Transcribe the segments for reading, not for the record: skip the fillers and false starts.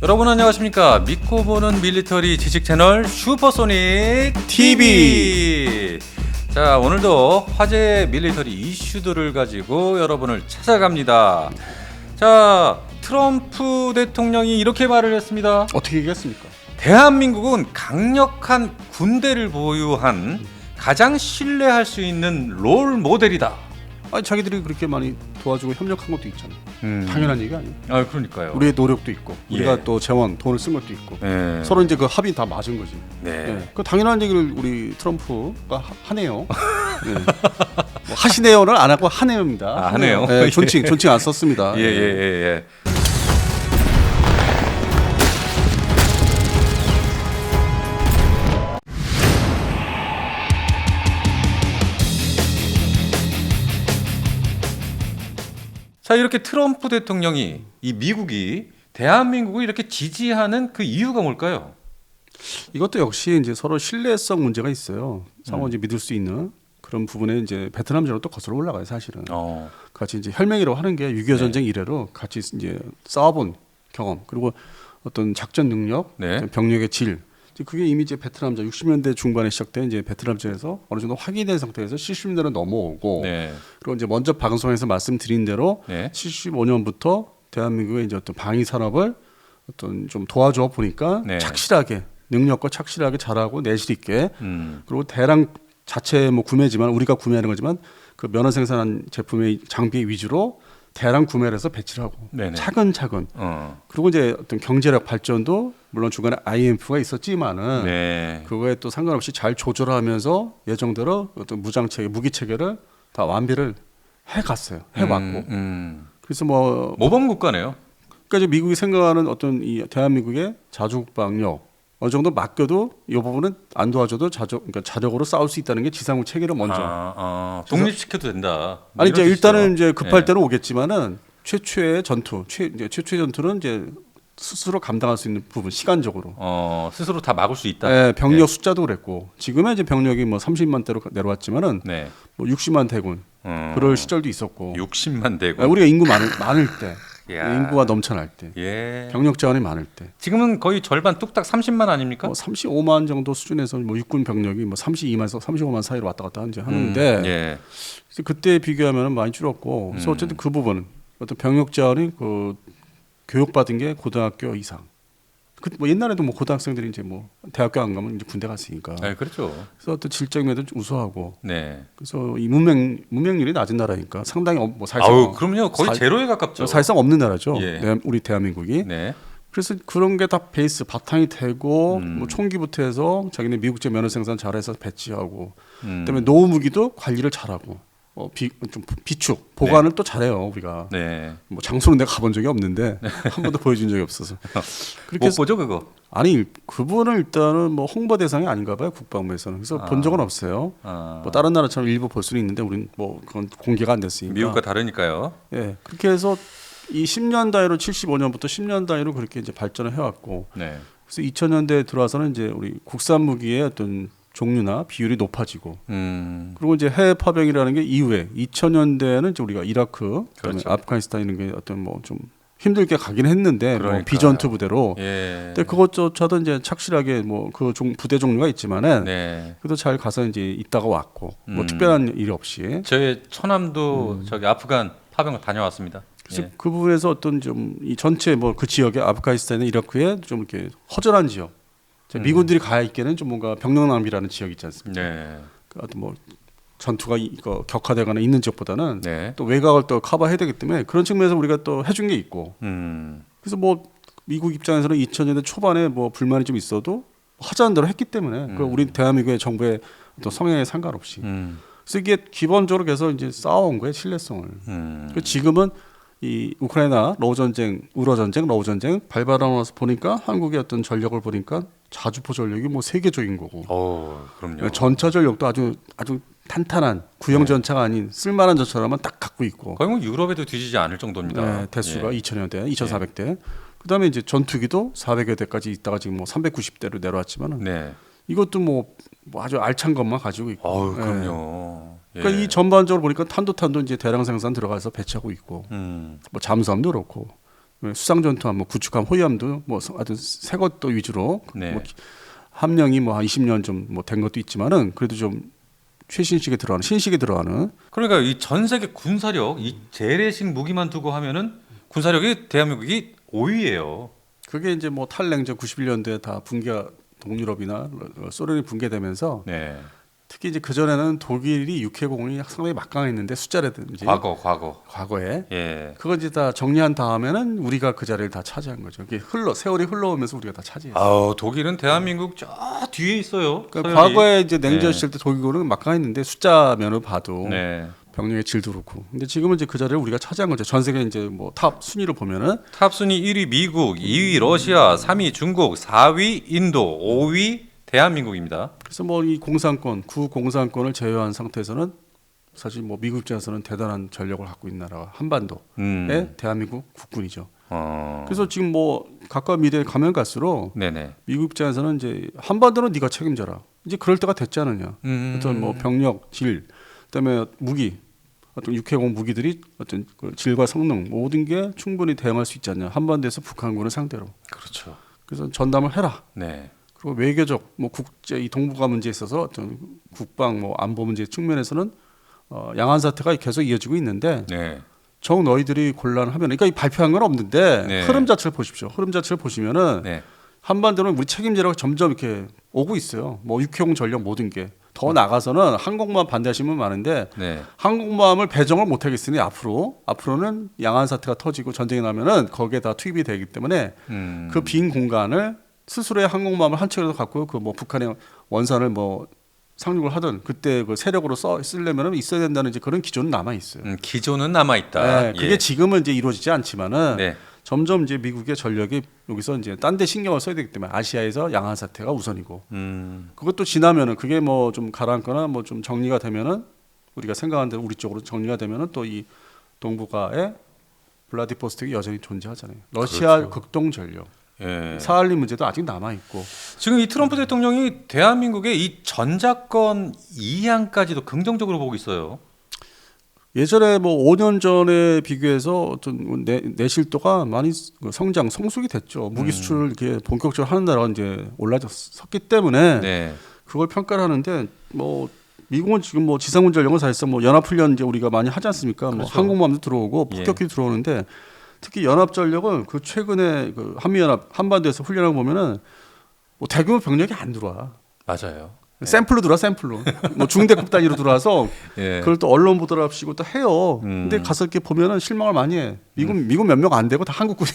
여러분 안녕하십니까? 믿고 보는 밀리터리 지식 채널 슈퍼소닉 TV. 자, 오늘도 화제의 밀리터리 이슈들을 가지고 여러분을 찾아갑니다. 자, 트럼프 대통령이 이렇게 말을 했습니다. 어떻게 얘기했습니까? 대한민국은 강력한 군대를 보유한 가장 신뢰할 수 있는 롤 모델이다. 아니 자기들이 그렇게 많이 도와주고 협력한 것도 있잖아요. 당연한 얘기 아니에요? 아, 그러니까요. 우리의 노력도 있고 우리가 예. 또 재원 돈을 쓴 것도 있고 네. 서로 이제 그 합의 다 맞은 거지. 네. 예. 그 당연한 얘기를 우리 트럼프가 하네요. 예. 뭐 하시네요는 안 하고 하네요입니다. 아, 하네요. 예, 존칭 안 썼습니다. 예. 자, 이렇게 트럼프 대통령이 이 미국이 대한민국을 이렇게 지지하는 그 이유가 뭘까요? 이것도 역시 이제 서로 신뢰성 문제가 있어요. 상호 이제 믿을 수 있는 그런 부분에 이제 베트남전으로 또 거슬러 올라가요, 사실은. 같이 이제 혈맹이라고 하는 게 6.25 전쟁 이래로 같이 이제 싸워본 경험 그리고 어떤 작전 능력, 네. 병력의 질. 그게 이미 이제 베트남전 60년대 중반에 시작된 이제 베트남전에서 어느 정도 확인된 상태에서 70년대로 넘어오고 네. 그리고 이제 먼저 방송에서 말씀드린 대로 네. 75년부터 대한민국의 이제 어떤 방위 산업을 어떤 좀 도와줘 보니까 네. 착실하게 능력과 착실하게 잘하고 내실 있게 그리고 대량 자체 뭐 구매지만 우리가 구매하는 거지만 그 면허 생산한 제품의 장비 위주로 대량 구매를 해서 배치를 하고 네네. 차근차근 그리고 이제 어떤 경제력 발전도 물론 중간에 IMF가 있었지만은 네. 그거에 또 상관없이 잘 조절하면서 예정대로 어떤 무장 체계, 무기 체계를 다 완비를 해갔어요, 해왔고. 그래서 뭐 모범 국가네요. 그러니까 이제 미국이 생각하는 어떤 이 대한민국의 자주국방력 어느 정도 맡겨도 이 부분은 안 도와줘도 그러니까 자력으로 싸울 수 있다는 게 지상국 체계를 먼저 독립시켜도 된다. 아니 이제 일단은 이제 급할 네. 때는 오겠지만은 최초의 전투, 최초의 전투는 이제 스스로 감당할 수 있는 부분 시간적으로 스스로 다 막을 수 있다. 네, 병력 숫자도 그랬고 지금은 이제 병력이 뭐 30만 대로 내려왔지만은 네. 뭐 60만 대군 그럴 시절도 있었고 60만 대고. 우리가 인구 많을 때 야. 인구가 넘쳐날 때 예. 병력 자원이 많을 때 지금은 거의 절반 뚝딱 30만 아닙니까? 뭐 35만 정도 수준에서 뭐 육군 병력이 뭐 32만에서 35만 사이로 왔다 갔다 이제 하는데 예. 그래서 그때 비교하면 많이 줄었고 그래서 어쨌든 그 부분은 어떤 병력 자원이 그 교육받은 게 고등학교 이상. 그 뭐 옛날에도 뭐 고등학생들이 이제 뭐 대학교 안 가면 이제 군대 갔으니까. 네, 그렇죠. 그래서 어떤 질적 면도 우수하고. 네. 그래서 이 문명률이 낮은 나라니까 상당히 뭐 사실상 아우, 그럼요. 거의 제로에 가깝죠. 사실상 없는 나라죠. 예. 우리 대한민국이. 네. 그래서 그런 게 다 베이스 바탕이 되고 뭐 총기부터 해서 자기네 미국제 면허 생산 잘해서 배치하고 그다음에 노후 무기도 관리를 잘하고 좀 비축 보관을 또 잘해요 우리가. 네. 뭐 장소는 내가 가본 적이 없는데 한 번도 보여준 적이 없어서. 그렇게 못 보죠 그거. 아니 그분은 일단은 뭐 홍보 대상이 아닌가 봐요 국방부에서는. 그래서 본 적은 없어요. 뭐 다른 나라처럼 일부 볼 수는 있는데 우리는 뭐 그건 공개가 안 됐으니까. 미국과 다르니까요. 예, 그렇게 해서 이 10년 단위로 75년부터 10년 단위로 그렇게 이제 발전을 해왔고. 네. 그래서 2000년대에 들어와서는 이제 우리 국산 무기의 어떤 종류나 비율이 높아지고 그리고 이제 해외 파병이라는 게 이후에 2000년대에는 이제 우리가 이라크, 그렇죠. 아프가니스탄 이런 게 어떤 뭐 좀 힘들게 가긴 했는데 뭐 그러니까요. 비전투 부대로. 예. 근데 그것조차도 이제 착실하게 뭐 그 부대 종류가 있지만은 네. 그래도 잘 가서 이제 있다가 왔고 뭐 특별한 일 없이. 저희 처남도 저기 아프간 파병을 다녀왔습니다. 그래서 예. 그 부분에서 어떤 좀 이 전체 뭐 그 지역에 아프가니스탄이나 이라크에 좀 이렇게 허전한 지역. 미군들이 가야 있기에는 좀 뭔가 병력 낭비라는 지역이 있지 않습니까? 네. 어떤 뭐 전투가 이거 격화되거나 있는 지역보다는 네. 또 외곽을 또 커버해야 되기 때문에 그런 측면에서 우리가 또 해준 게 있고. 그래서 뭐 미국 입장에서는 2000년대 초반에 뭐 불만이 좀 있어도 하자는 대로 했기 때문에 그 우리 대한민국의 정부의 어떤 성향에 상관없이. 그래서 이게 기본적으로 계속 이제 쌓아온 거예요 신뢰성을. 그 지금은 이 우크라이나 러우 전쟁, 우러 전쟁, 러우 전쟁 발발하고 나서 보니까 한국의 어떤 전력을 보니까 자주포 전력이 뭐 세계적인 거고. 그럼요. 전차 전력도 아주 탄탄한 구형 전차가 아닌 쓸만한 전차라면 딱 갖고 있고. 거의 뭐 유럽에도 뒤지지 않을 정도입니다. 네, 대수가 예. 2000년대, 2400대. 그다음에 이제 전투기도 400여 대까지 있다가 지금 뭐 390대로 내려왔지만은 네. 이것도 뭐 아주 알찬 것만 가지고 있고. 그럼요. 그러니까 이 전반적으로 보니까 탄도 이제 대량 생산 들어가서 배치하고 있고, 뭐 잠수함도 그렇고, 수상 전투함, 뭐 구축함, 호위함도 뭐 아주 새 것도 위주로 네. 뭐 함량이 뭐 한 20년 좀 뭐 된 것도 있지만은 그래도 좀 최신식에 들어가는 신식에 들어가는 그러니까 이 전 세계 군사력 이 재래식 무기만 두고 하면은 군사력이 대한민국이 5위예요. 그게 이제 뭐 탈냉전 91년도에 다 붕괴가 동유럽이나 소련이 붕괴되면서 네. 특히 이제 그 전에는 독일이 육해공이 상당히 막강했는데 숫자라든지 과거에 예. 그거 이제 다 정리한 다음에는 우리가 그 자리를 다 차지한 거죠. 이게 세월이 흘러오면서 우리가 다 차지했어요. 아우 독일은 대한민국 저 뒤에 있어요. 그러니까 서열이. 과거에 이제 냉전 네. 시절 때 독일군은 막강했는데 숫자면을 봐도 네. 병력의 질도 그렇고. 근데 지금은 이제 그 자리를 우리가 차지한 거죠. 전 세계 이제 뭐 탑 순위를 보면은 탑 순위 1위 미국, 2위 러시아, 3위 중국, 4위 인도, 5위 대한민국입니다. 그래서 뭐 이 공산권, 구공산권을 제외한 상태에서는 사실 뭐 미국 입장에서는 대단한 전력을 갖고 있는 나라가 한반도의 대한민국 국군이죠. 그래서 지금 뭐 가까운 미래에 가면 갈수록 네네. 미국 입장에서는 이제 한반도는 네가 책임져라. 이제 그럴 때가 됐지 않느냐. 어떤 뭐 병력, 질, 그다음에 무기, 어떤 육해공 무기들이 어떤 그 질과 성능 모든 게 충분히 대응할 수 있지 않냐. 한반도에서 북한군을 상대로. 그렇죠. 그래서 전담을 해라. 네. 그리고 외교적 뭐 국제 이 동북아 문제에 있어서 어떤 국방 뭐 안보 문제 측면에서는 양안 사태가 계속 이어지고 있는데 네. 정 너희들이 곤란하면 그러니까 이 발표한 건 없는데 네. 흐름 자체를 보십시오. 흐름 자체를 보시면은 네. 한반도는 우리 책임제라고 점점 이렇게 오고 있어요. 뭐 육해공 전력 모든 게 더 나가서는 항공모함 반대하시는 분 많은데 네. 항공모함을 배정을 못 하겠으니 앞으로는 양안 사태가 터지고 전쟁이 나면은 거기에 다 투입이 되기 때문에 그 빈 공간을 스스로의 항공모함을 한 척이라도 갖고 그 뭐 북한의 원산을 뭐 상륙을 하든 그때 그 세력으로 쓰려면 있어야 된다는 이제 그런 기조는 남아 있어요. 기조는 남아 있다. 네, 그게 지금은 이제 이루어지지 않지만은 네. 점점 이제 미국의 전력이 여기서 이제 딴 데 신경을 써야 되기 때문에 아시아에서 양안 사태가 우선이고 그것도 지나면은 그게 뭐 좀 가라앉거나 뭐 좀 정리가 되면은 우리가 생각한 대로 우리 쪽으로 정리가 되면은 또 이 동북아에 블라디보스톡이 여전히 존재하잖아요. 러시아 그렇죠. 극동 전력. 예. 사할린 문제도 아직 남아 있고. 지금 이 트럼프 대통령이 대한민국의 이 전작권 이양까지도 긍정적으로 보고 있어요. 예전에 뭐 5년 전에 비교해서 어떤 내실도가 많이 성숙이 됐죠. 무기 수출을 이렇게 본격적으로 하는 나라가 이제 올라섰기 때문에 네. 그걸 평가를 하는데 뭐 미국은 지금 뭐 지상군 전력은 사실상 뭐 연합훈련 이제 우리가 많이 하지 않습니까? 그렇죠. 뭐 항공모함도 들어오고 예. 폭격기도 들어오는데 특히 연합 전력은 그 최근에 그 한미연합 한반도에서 훈련하고 보면은 뭐 대규모 병력이 안 들어와. 맞아요. 샘플로 들어와 샘플로 뭐 중대급 단위로 들어와서 예. 그걸 또 언론 보도랍시고 또 해요. 근데 가서 이렇게 보면은 실망을 많이 해. 미국 몇 명 안 되고 다 한국군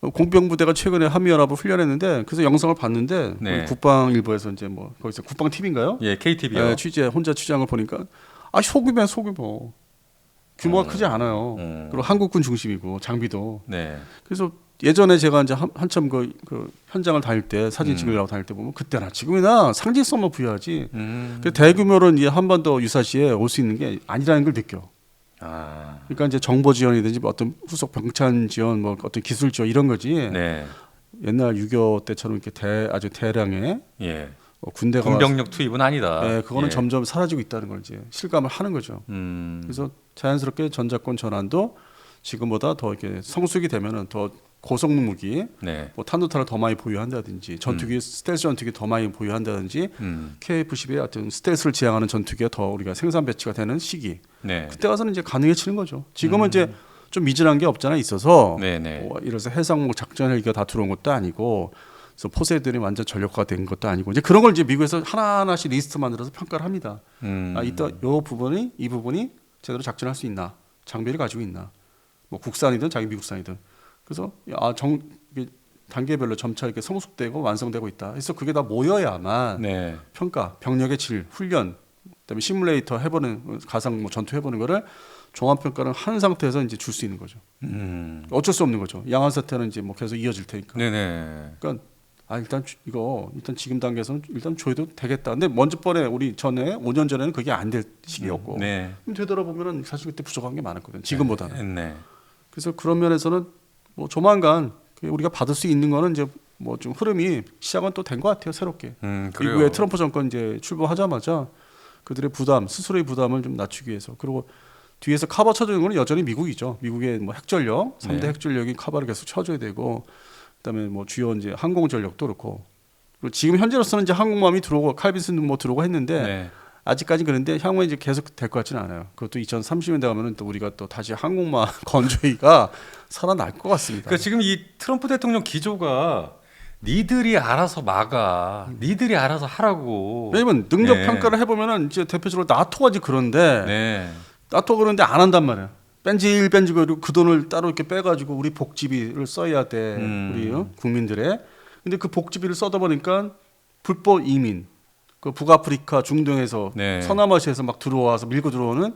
공병부대가 최근에 한미연합을 훈련했는데 그래서 영상을 봤는데 네. 국방일보에서 이제 뭐 거기서 국방 TV인가요? 예, KTV요. 네, 혼자 취재한 걸 보니까 소규모야 소규모. 규모가 크지 않아요. 그리고 한국군 중심이고 장비도. 네. 그래서 예전에 제가 이제 한참 그 현장을 다닐 때 사진 찍으려고 다닐 때 보면 그때나 지금이나 상징성만 부여하지. 그 대규모로 이제 한반도 유사시에 올 수 있는 게 아니라는 걸 느껴. 아. 그러니까 이제 정보 지원이든지 뭐 어떤 후속 병찬 지원, 뭐 어떤 기술 지원 이런 거지. 네. 옛날 6.25 때처럼 이렇게 아주 대량의 예. 군대가 군병력 투입은 아니다. 네, 그거는 예. 점점 사라지고 있다는 걸 이제 실감을 하는 거죠. 그래서 자연스럽게 전자권 전환도 지금보다 더 이렇게 성숙이 되면은 더 고성능 무기, 네. 뭐 탄도탄을 더 많이 보유한다든지 전투기 스텔스 전투기 더 많이 보유한다든지 KF-12의 어떤 스텔스를 지향하는 전투기가 더 우리가 생산 배치가 되는 시기. 네. 그때 가서는 이제 가능해지는 거죠. 지금은 이제 좀 미진한 게 없잖아 있어서. 네네. 뭐 이래서 해상 작전 헬기가 다 들어온 것도 아니고, 그래서 포세이돈이 완전 전력화가 된 것도 아니고 이제 그런 걸 이제 미국에서 하나하나씩 리스트 만들어서 평가를 합니다. 이따 이 부분이 제대로 작전할 수 있나, 장비를 가지고 있나, 뭐 국산이든 자기 미국산이든. 그래서 이게 단계별로 점차 이렇게 성숙되고 완성되고 있다. 그래서 그게 다 모여야만 네. 평가, 병력의 질, 훈련, 그다음에 시뮬레이터 해보는 가상 뭐 전투 해보는 거를 종합 평가를 한 상태에서 이제 줄 수 있는 거죠. 어쩔 수 없는 거죠. 양안 사태는 이제 뭐 계속 이어질 테니까. 네네. 그러니까 일단 지금 단계에서는 일단 줘도 되겠다. 근데 먼저 번에 우리 전에 5년 전에는 그게 안 될 시기였고. 네. 되돌아보면은 사실 그때 부족한 게 많았거든. 지금보다는. 네. 그래서 그런 면에서는 뭐 조만간 우리가 받을 수 있는 거는 이제 뭐 좀 흐름이 시작은 또 된 것 같아요. 새롭게. 그래요. 미국의 트럼프 정권 이제 출범하자마자 그들의 부담, 스스로의 부담을 좀 낮추기 위해서 그리고 뒤에서 커버 쳐주는 거는 여전히 미국이죠. 미국의 뭐 핵전력, 3대 네. 핵전력인 커버를 계속 쳐줘야 되고, 그다음에 뭐 주요 이제 항공전력도 그렇고. 그리고 지금 현재로서는 이제 항공모함이 들어오고 칼빈슨도 뭐 들어오고 했는데 네. 아직까지 그런데 향후에 이제 계속 될 것 같지는 않아요. 그것도 2030년대 가면은 또 우리가 또 다시 항공모함 건조기가 살아날 것 같습니다. 그러니까 지금 이 트럼프 대통령 기조가 니들이 알아서 막아, 니들이 알아서 하라고. 왜냐면 능력 네. 평가를 해보면은 이제 대표적으로 나토가 이제 그런데 네. 나토 그런데 안 한단 말이야. 뺀질뺀질 그리고 그 돈을 따로 이렇게 빼가지고 우리 복지비를 써야 돼. 우리 국민들의. 근데 그 복지비를 써다 보니까 불법 이민, 그 북아프리카 중동에서 네. 서남아시아에서 막 들어와서 밀고 들어오는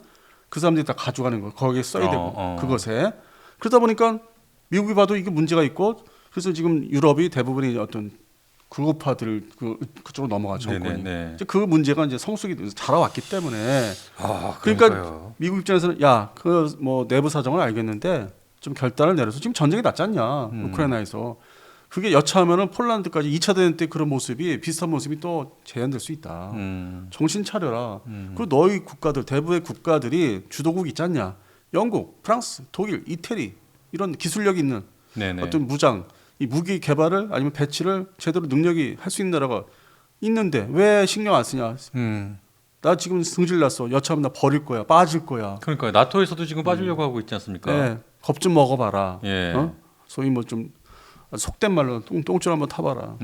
그 사람들이 다 가져가는 거. 거기에 써야 되고 그것에. 그러다 보니까 미국이 봐도 이게 문제가 있고 그래서 지금 유럽이 대부분이 어떤 극우파들 그쪽으로 넘어가 정권이. 네네네. 이제 그 문제가 이제 성숙이 자라왔기 때문에 아, 그러니까 그러니까요. 미국 입장에서는 야 그 뭐 내부 사정을 알겠는데 좀 결단을 내려서 지금 전쟁이 났지 않냐 우크라이나에서 그게 여차하면은 폴란드까지 2차 대전 때 그런 모습이 비슷한 모습이 또 재현될 수 있다. 정신 차려라. 그리고 너희 국가들 대부의 국가들이 주도국 있지 않냐? 영국, 프랑스, 독일, 이태리 이런 기술력 있는 네네. 어떤 무장 이 무기 개발을 아니면 배치를 제대로 능력이 할 수 있는 나라가 있는데 왜 신경 안 쓰냐? 나 지금 승질 났어. 여차하면 나 버릴 거야. 빠질 거야. 그러니까 나토에서도 지금 빠지려고 하고 있지 않습니까? 네, 겁 좀 먹어봐라. 예. 어? 소위 뭐 좀 속된 말로 똥줄 한번 타봐라.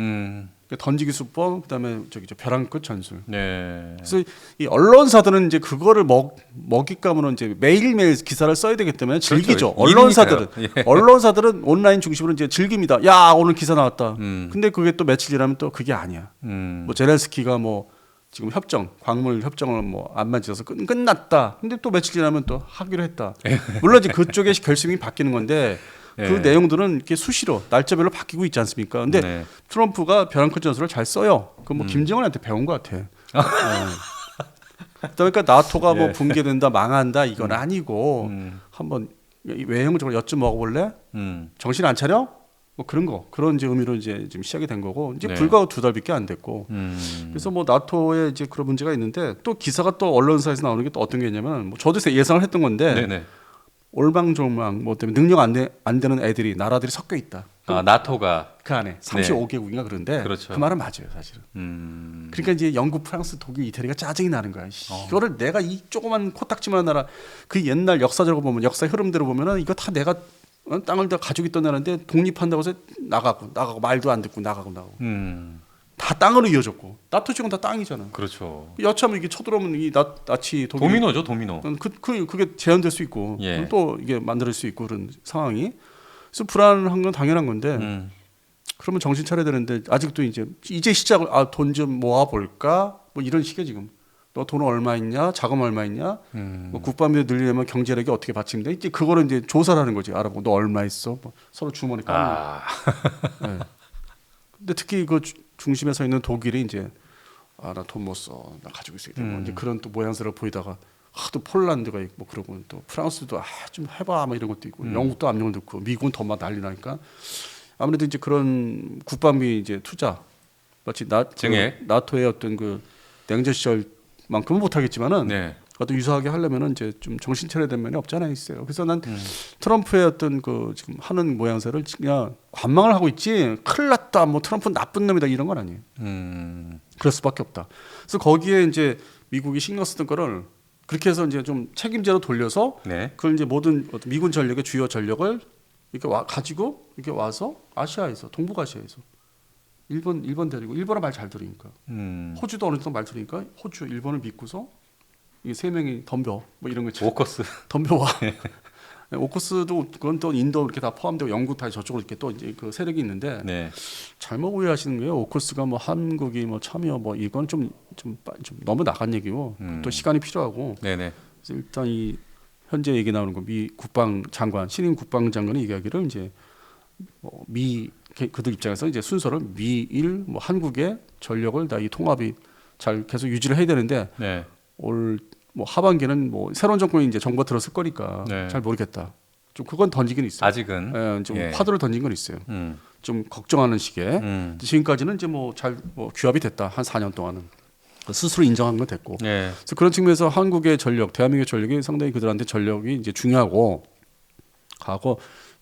던지기 수법, 그다음에 저기 저 벼랑 끝 전술. 네. 그래서 이 언론사들은 이제 그거를 먹잇감으로 이제 매일매일 기사를 써야 되기 때문에 즐기죠. 그렇죠. 언론사들은 일이니까요. 예. 언론사들은 온라인 중심으로 이제 즐깁니다. 야 오늘 기사 나왔다. 근데 그게 또 며칠 지나면 또 그게 아니야. 뭐 제렌스키가 뭐 지금 광물 협정을 뭐 안 만져서 끝났다. 근데 또 며칠 지나면 또 하기로 했다. 물론 이제 그쪽의 결심이 바뀌는 건데. 그 예. 내용들은 이렇게 수시로 날짜별로 바뀌고 있지 않습니까? 근데 네. 트럼프가 벼랑끝 전술을 잘 써요. 그 뭐 김정은한테 배운 것 같아. 그러니까 나토가 뭐 예. 붕괴된다, 망한다 이건 아니고 한번 외형적으로 엿 좀 먹어볼래? 정신 안 차려? 뭐 그런 거 그런 이제 의미로 이제 지금 시작이 된 거고 이제 네. 불과 2달밖에 안 됐고 그래서 뭐 나토에 이제 그런 문제가 있는데 또 기사가 또 언론사에서 나오는 게 또 어떤 게 있냐면 뭐 저도 예상을 했던 건데. 네네. 올방졸망 뭐 때문에 능력 안 되는 애들이 나라들이 섞여 있다. 아, 나토가. 그 안에 35개국인가 그런데 그렇죠. 그 말은 맞아요 사실은. 그러니까 이제 영국, 프랑스, 독일, 이태리가 짜증이 나는 거야. 이거를 내가 이 조그만 코딱지만 나라 그 옛날 역사적으로 보면 역사 흐름대로 보면은 이거 다 내가 땅을 다 가지고 있던 나라인데 독립한다고 해서 나가고 말도 안 듣고 나가고 다 땅으로 이어졌고 나토 지금 다 땅이잖아. 그렇죠. 여차하면 이게 쳐들어오면 이 나치 독일 도미노죠, 도미노. 그게 재현될 수 있고 예. 또 이게 만들 수 있고 그런 상황이 그래서 불안한 건 당연한 건데 그러면 정신 차려야 되는데 아직도 이제 시작을 돈 좀 모아 볼까 뭐 이런 식의 지금 너 돈 얼마 있냐 자금 얼마 있냐 뭐 국방비 늘리려면 경제력이 어떻게 받침돼 이제 그거를 이제 조사를 하는 거지 알아보고 너 얼마 있어 뭐 서로 주머니 까는 네. 근데 특히 그 중심에 서 있는 독일이 이제 나 돈 못 써. 나 가지고 있어야 되고 이제 그런 또 모양새를 보이다가 또 폴란드가 있고 그러고 또 프랑스도 좀 해봐 뭐 이런 것도 있고 영국도 압력을 넣고 미국은 더 막 난리 나니까 아무래도 이제 그런 국방비 이제 투자 마치 증액. 나토의 어떤 그 냉전 시절만큼은 못하겠지만은 네. 그것도 유사하게 하려면은 이제 좀 정신 차려야 될 면이 없지 않아 있어요. 그래서 난 트럼프의 어떤 그 지금 하는 모양새를 그냥 관망을 하고 있지. 큰일 났다. 뭐 트럼프는 나쁜 놈이다 이런 건 아니에요. 그럴 수밖에 없다. 그래서 거기에 이제 미국이 신경 쓰던 거를 그렇게 해서 이제 좀 책임제로 돌려서 네. 그걸 이제 모든 어떤 미군 전력의 주요 전력을 이렇게 가지고 이렇게 와서 아시아에서 동북아시아에서 일본 데리고 일본은 말 잘 들으니까 호주도 어느 정도 말 들으니까 호주 일본을 믿고서 이 세 명이 덤벼 뭐 이런 거 있죠. 오커스. 덤벼와. 오커스도 그건 또 인도 이렇게 다 포함되고 영국 다 저쪽으로 이렇게 또 이제 그 세력이 있는데 네. 잘못 오해하시는 거예요. 오커스가 뭐 한국이 뭐 참여 뭐 이건 좀 너무 나간 얘기고 또 시간이 필요하고. 네네. 그래서 일단 이 현재 얘기 나오는 거 미 국방장관 신임 국방장관이 얘기하기를 이제 미 그들 입장에서 이제 순서를 미일 뭐 한국의 전력을 다 이 통합이 잘 계속 유지를 해야 되는데 네. 올 뭐 하반기는 뭐 새로운 정권이 이제 정부가 들었을 거니까 네. 잘 모르겠다. 좀 그건 던지긴 있어요. 아직은. 예, 좀 예. 파도를 던진 건 있어요. 좀 걱정하는 시기에 지금까지는 이제 뭐 잘 규합이 됐다 한 4년 동안은. 스스로 인정한 건 됐고. 예. 그래서 그런 측면에서 한국의 전력, 대한민국의 전력이 상당히 그들한테 전력이 이제 중요하고 과거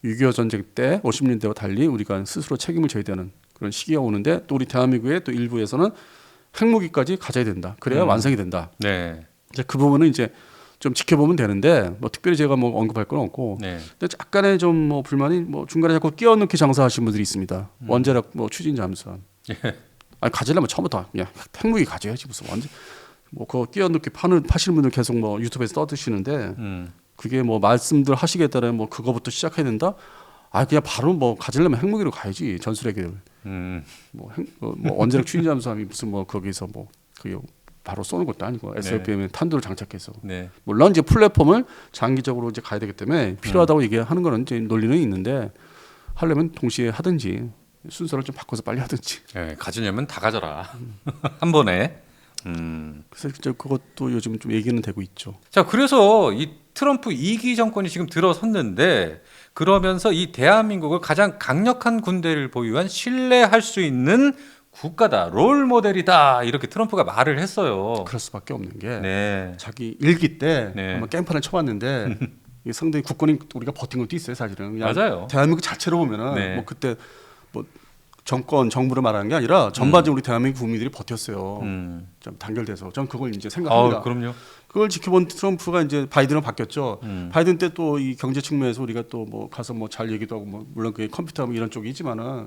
6.25 전쟁 때 50년대와 달리 우리가 스스로 책임을 져야 되는 그런 시기가 오는데 또 우리 대한민국의 또 일부에서는 핵무기까지 가져야 된다. 그래야 완성이 된다. 네. 이제 그 부분은 이제 좀 지켜보면 되는데 뭐 특별히 제가 뭐 언급할 건 없고. 네. 근데 약간의 좀 뭐 불만이 뭐 중간에 자꾸 끼워넣기 장사하시는 분들이 있습니다. 원자력 뭐 추진 잠수함. 아니 가지려면 처음부터 그냥 핵무기 가져야지 무슨 완전 뭐 그거 끼워넣기 파시는 분들 계속 뭐 유튜브에서 떠드시는데 그게 뭐 말씀들 하시기에 따라 뭐 그거부터 시작해야 된다. 아 그냥 바로 뭐 가지려면 핵무기로 가야지 전술핵을. 뭐 원자력 추진 잠수함이 무슨 뭐 거기서 뭐 그게 바로 쏘는 것도 아니고 SLBM에 탄두를 장착해서 네. 물론 이제 플랫폼을 장기적으로 이제 가야 되기 때문에 필요하다고 얘기하는 거는 이제 논리는 있는데 하려면 동시에 하든지 순서를 좀 바꿔서 빨리 하든지. 네, 가지려면 다 가져라. 한 번에. 그래서 이제 그것도 요즘 좀 얘기는 되고 있죠. 자, 그래서 이 트럼프 2기 정권이 지금 들어섰는데 그러면서 이 대한민국을 가장 강력한 군대를 보유한 신뢰할 수 있는 국가다, 롤 모델이다 이렇게 트럼프가 말을 했어요. 그럴 수밖에 없는 게 네. 자기 일기 때 네. 한번 깽판을 쳐봤는데 이게 상당히 국권이 우리가 버틴 것도 있어요 사실은. 그냥 맞아요. 대한민국 자체로 보면은 네. 뭐 그때 뭐 정부를 말하는 게 아니라 전반적으로 우리 대한민국 국민들이 버텼어요. 좀 단결돼서 전 그걸 이제 생각합니다. 그럼요. 그걸 지켜본 트럼프가 이제 바이든으로 바뀌었죠. 바이든 때 또 이 경제 측면에서 우리가 또 뭐 가서 뭐 잘 얘기도 하고 뭐 물론 그게 컴퓨터 뭐 이런 쪽이 있지만은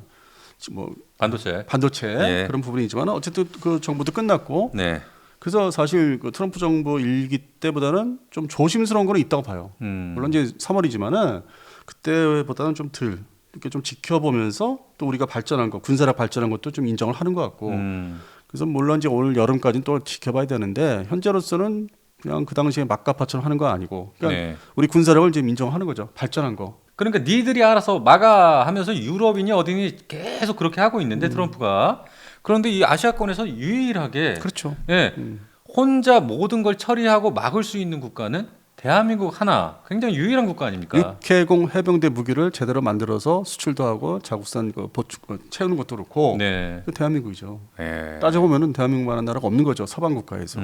뭐 반도체 예. 그런 부분이 있지만 어쨌든 그 정부도 끝났고 네. 그래서 사실 그 트럼프 정부 일기 때보다는 좀 조심스러운 거는 있다고 봐요. 물론 이제 3월이지만은 그때보다는 좀 덜 이렇게 좀 지켜보면서 또 우리가 발전한 거 군사력 발전한 것도 좀 인정을 하는 것 같고 그래서 물론 이제 올 여름까지는 또 지켜봐야 되는데 현재로서는 그냥 그 당시에 막가파처럼 하는 거 아니고 그러니까 네. 우리 군사력을 이제 인정하는 거죠. 발전한 거. 그러니까 니들이 알아서 막아 하면서 유럽이니 어디니 계속 그렇게 하고 있는데 트럼프가 그런데 이 아시아권에서 유일하게 그렇죠. 예, 혼자 모든 걸 처리하고 막을 수 있는 국가는 대한민국 하나 굉장히 유일한 국가 아닙니까? 육해공 해병대 무기를 제대로 만들어서 수출도 하고 자국산 그 보충 채우는 것도 그렇고 네. 그 대한민국이죠. 예. 따져보면은 대한민국만한 나라가 없는 거죠. 서방 국가에서.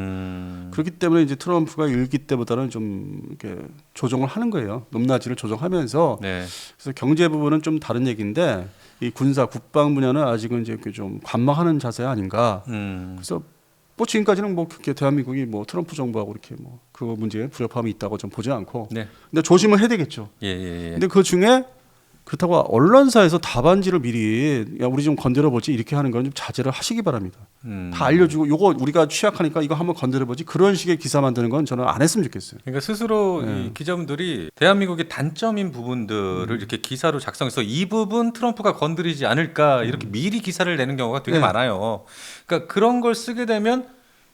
그렇기 때문에 이제 트럼프가 일기 때보다는 좀 이렇게 조정을 하는 거예요. 높낮이를 조정하면서. 네. 그래서 경제 부분은 좀 다른 얘기인데 이 군사 국방 분야는 아직은 이제 좀 관망하는 자세 아닌가. 그래서 뭐 지금까지는 뭐 그렇게 대한민국이 뭐 트럼프 정부하고 이렇게 뭐 그 문제에 불협화음이 있다고 좀 보지 않고. 네. 근데 조심을 해야 되겠죠. 예. 근데 그 중에 그렇다고 언론사에서 답안지를 미리 야 우리 좀 건드려 보지 이렇게 하는 건 좀 자제를 하시기 바랍니다. 다 알려주고 요거 우리가 취약하니까 이거 한번 건드려 보지 그런 식의 기사 만드는 건 저는 안 했으면 좋겠어요. 그러니까 스스로 이 기자분들이 대한민국의 단점인 부분들을 이렇게 기사로 작성해서 이 부분 트럼프가 건드리지 않을까 이렇게 미리 기사를 내는 경우가 되게 네. 많아요. 그러니까 그런 걸 쓰게 되면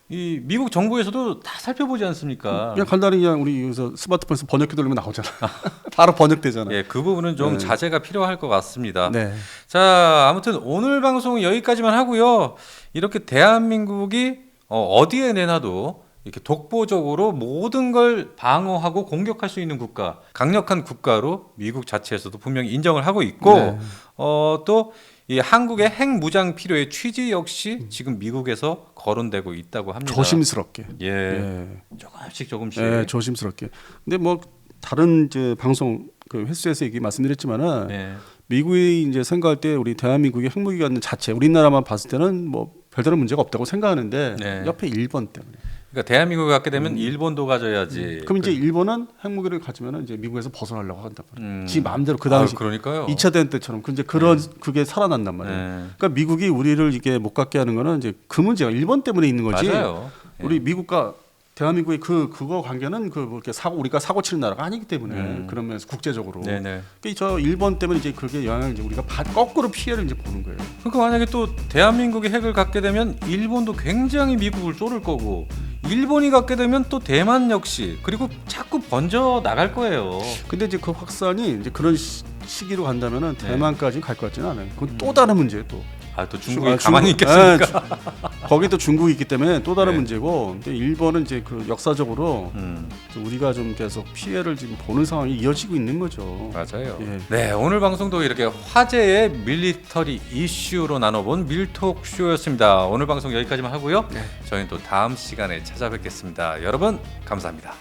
이 미국 정부에서도 다 살펴보지 않습니까? 그냥 간단히 그냥 우리 여기서 스마트폰에서 번역기 돌리면 나오잖아. 바로 번역되잖아. 예, 그 부분은 좀 네. 자제가 필요할 것 같습니다. 네. 자, 아무튼 오늘 방송은 여기까지만 하고요. 이렇게 대한민국이 어디에 내놔도 이렇게 독보적으로 모든 걸 방어하고 공격할 수 있는 국가, 강력한 국가로 미국 자체에서도 분명히 인정을 하고 있고, 네. 또 이 한국의 핵 무장 필요의 취지 역시 지금 미국에서 거론되고 있다고 합니다. 조심스럽게. 예, 예. 조금씩. 예, 조심스럽게. 근데 뭐 다른 이제 방송 그 횟수에서 얘기 말씀드렸지만은 예. 미국이 이제 생각할 때 우리 대한민국이 핵무기가 있는 자체 우리나라만 봤을 때는 뭐 별다른 문제가 없다고 생각하는데 네. 옆에 일본 때문에. 그러니까 대한민국을 갖게 되면 일본도 가져야지. 그럼 이제 일본은 핵무기를 가지면은 이제 미국에서 벗어나려고 한단 말이에요. 지 마음대로 그 아, 당시 그러니까요. 2차 대전 때처럼 이제 그런 그게 살아난단 말이에요. 네. 그러니까 미국이 우리를 이게 못 갖게 하는 거는 이제 그 문제가 일본 때문에 있는 거지. 맞아요. 우리 미국과 대한민국의 그거 관계는 그 뭐 이렇게 우리가 사고 치는 나라가 아니기 때문에 그런 면에서 국제적으로. 네네. 그러니까 저 일본 때문에 이제 그게 영향을 이제 우리가 거꾸로 피해를 이제 보는 거예요. 그러니까 만약에 또 대한민국이 핵을 갖게 되면 일본도 굉장히 미국을 쏘를 거고 일본이 갖게 되면 또 대만 역시 그리고 자꾸 번져 나갈 거예요. 근데 이제 그 확산이 이제 그런 시기로 간다면은 대만까지 갈 것 같지는 않아요. 그건 또 다른 문제예요. 또 아, 또 중국이 가만히 있겠습니까? 거기 또 중국이 있기 때문에 또 다른 네. 문제고, 근데 일본은 이제 그 역사적으로 우리가 좀 계속 피해를 지금 보는 상황이 이어지고 있는 거죠. 맞아요. 예. 네, 오늘 방송도 이렇게 화제의 밀리터리 이슈로 나눠본 밀톡쇼였습니다. 오늘 방송 여기까지만 하고요. 네. 저희는 또 다음 시간에 찾아뵙겠습니다. 여러분 감사합니다.